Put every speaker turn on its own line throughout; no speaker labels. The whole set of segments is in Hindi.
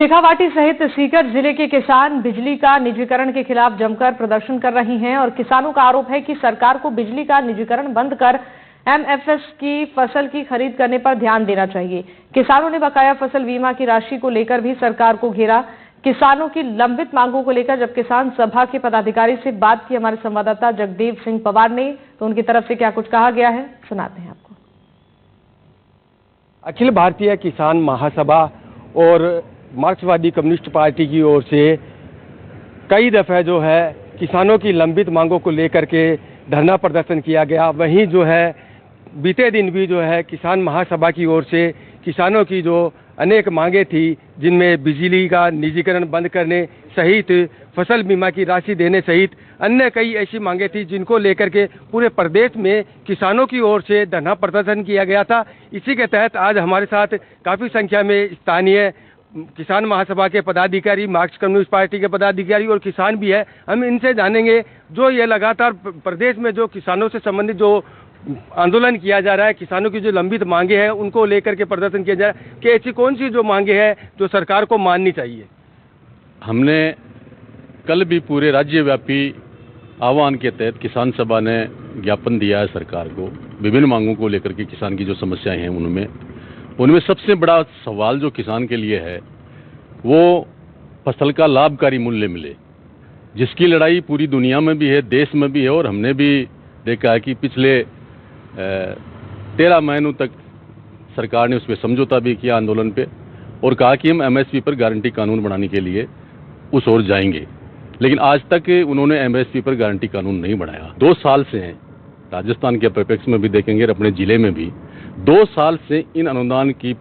शेखावाटी सहित सीकर जिले के किसान बिजली का निजीकरण के खिलाफ जमकर प्रदर्शन कर रहे हैं और किसानों का आरोप है कि सरकार को बिजली का निजीकरण बंद कर एमएफएस की फसल की खरीद करने पर ध्यान देना चाहिए। किसानों ने बकाया फसल बीमा की राशि को लेकर भी सरकार को घेरा। किसानों की लंबित मांगों को लेकर जब किसान सभा के पदाधिकारी से बात की हमारे संवाददाता जगदेव सिंह पवार ने, तो उनकी तरफ से क्या कुछ कहा गया है सुनाते हैं आपको।
अखिल भारतीय किसान महासभा और मार्क्सवादी कम्युनिस्ट पार्टी की ओर से कई दफे जो है किसानों की लंबित मांगों को लेकर के धरना प्रदर्शन किया गया। वहीं जो है बीते दिन भी जो है किसान महासभा की ओर से किसानों की जो अनेक मांगे थी, जिनमें बिजली का निजीकरण बंद करने सहित फसल बीमा की राशि देने सहित अन्य कई ऐसी मांगे थी, जिनको लेकर के पूरे प्रदेश में किसानों की ओर से धरना प्रदर्शन किया गया था। इसी के तहत आज हमारे साथ काफ़ी संख्या में स्थानीय किसान महासभा के पदाधिकारी, मार्क्स कम्युनिस्ट पार्टी के पदाधिकारी और किसान भी है। हम इनसे जानेंगे जो ये लगातार प्रदेश में जो किसानों से संबंधित जो आंदोलन किया जा रहा है, किसानों की जो लंबित मांगे हैं उनको लेकर के प्रदर्शन किया जा रहा है कि ऐसी कौन सी जो मांगे हैं जो सरकार को माननी चाहिए।
हमने कल भी पूरे राज्यव्यापी आह्वान के तहत किसान सभा ने ज्ञापन दिया है सरकार को, विभिन्न मांगों को लेकर के किसान की जो समस्याएं हैं उनमें सबसे बड़ा सवाल जो किसान के लिए है वो फसल का लाभकारी मूल्य मिले, जिसकी लड़ाई पूरी दुनिया में भी है, देश में भी है। और हमने भी देखा है कि पिछले 13 महीनों तक सरकार ने उस पर समझौता भी किया आंदोलन पे और कहा कि हम एमएसपी पर गारंटी कानून बनाने के लिए उस ओर जाएंगे, लेकिन आज तक उन्होंने एमएसपी पर गारंटी कानून नहीं बनाया। 2 साल से हैं, राजस्थान के परिप्रेक्ष्य में भी देखेंगे, अपने जिले में भी 2 साल से इन अनुदान की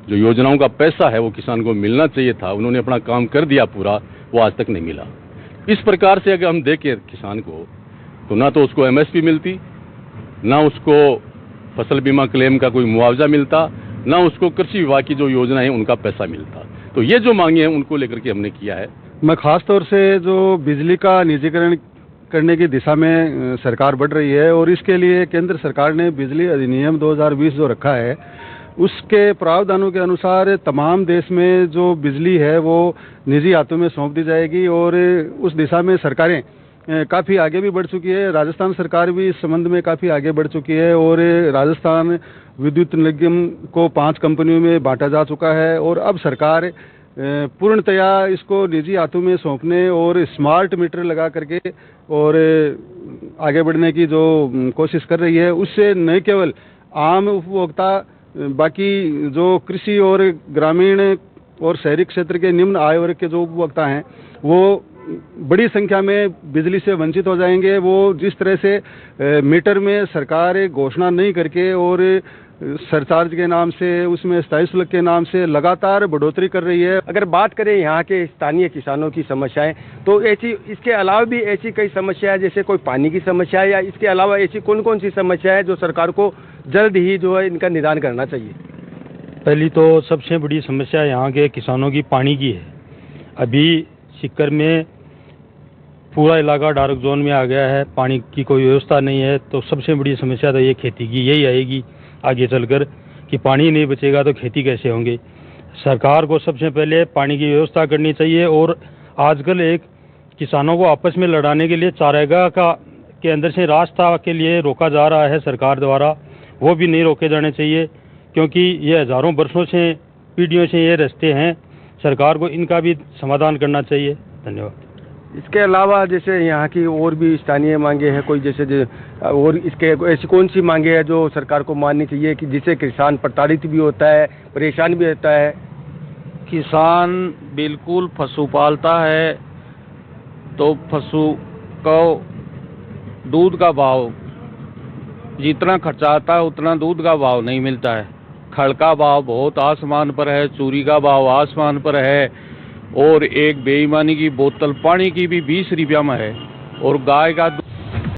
जो योजनाओं का पैसा है वो किसान को मिलना चाहिए था, उन्होंने अपना काम कर दिया पूरा, वो आज तक नहीं मिला। इस प्रकार से अगर हम देखें किसान को, तो ना तो उसको एमएसपी मिलती, ना उसको फसल बीमा क्लेम का कोई मुआवजा मिलता, ना उसको कृषि विभाग की जो योजना है उनका पैसा मिलता। तो ये जो मांगे हैं उनको लेकर के हमने किया है।
मैं खास तौर से जो बिजली का निजीकरण करने की दिशा में सरकार बढ़ रही है और इसके लिए केंद्र सरकार ने बिजली अधिनियम 2020 जो रखा है उसके प्रावधानों के अनुसार तमाम देश में जो बिजली है वो निजी हाथों में सौंप दी जाएगी और उस दिशा में सरकारें काफ़ी आगे भी बढ़ चुकी है। राजस्थान सरकार भी इस संबंध में काफ़ी आगे बढ़ चुकी है और राजस्थान विद्युत निगम को 5 कंपनियों में बांटा जा चुका है और अब सरकार पूर्णतया इसको निजी हाथों में सौंपने और स्मार्ट मीटर लगा करके और आगे बढ़ने की जो कोशिश कर रही है, उससे न केवल आम उपभोक्ता बाकी जो कृषि और ग्रामीण और शहरी क्षेत्र के निम्न आय वर्ग के जो उपभोक्ता हैं वो बड़ी संख्या में बिजली से वंचित हो जाएंगे। वो जिस तरह से मीटर में सरकार घोषणा नहीं करके और सरचार्ज के नाम से, उसमें स्थायी शुल्क के नाम से लगातार बढ़ोतरी कर रही है।
अगर बात करें यहाँ के स्थानीय किसानों की समस्याएं, तो ऐसी इसके अलावा भी ऐसी कई समस्याएं, जैसे कोई पानी की समस्या है या इसके अलावा ऐसी कौन कौन सी समस्या है जो सरकार को जल्द ही जो है इनका निदान करना चाहिए।
पहली तो सबसे बड़ी समस्या यहाँ के किसानों की पानी की है। अभी सीकर में पूरा इलाका डार्क जोन में आ गया है, पानी की कोई व्यवस्था नहीं है। तो सबसे बड़ी समस्या तो ये खेती की यही आएगी आगे चलकर कि पानी नहीं बचेगा तो खेती कैसे होंगे। सरकार को सबसे पहले पानी की व्यवस्था करनी चाहिए और आजकल एक किसानों को आपस में लड़ाने के लिए चारागाह के अंदर से रास्ता के लिए रोका जा रहा है सरकार द्वारा, वो भी नहीं रोके जाने चाहिए क्योंकि ये हज़ारों वर्षों से, पीढ़ियों से ये रास्ते हैं। सरकार को इनका भी समाधान करना चाहिए। धन्यवाद।
इसके अलावा जैसे यहाँ की और भी स्थानीय मांगे हैं कोई, जैसे और इसके ऐसी कौन सी मांगे हैं जो सरकार को माननी चाहिए कि जिससे किसान प्रताड़ित भी होता है, परेशान भी होता है।
किसान बिल्कुल पशु पालता है तो पशु को दूध का भाव जितना खर्चा आता है उतना दूध का भाव नहीं मिलता है। खड़ का भाव बहुत आसमान पर है, चूरी का भाव आसमान पर है और एक बेईमानी की बोतल पानी की भी 20 रुपया में है और गाय का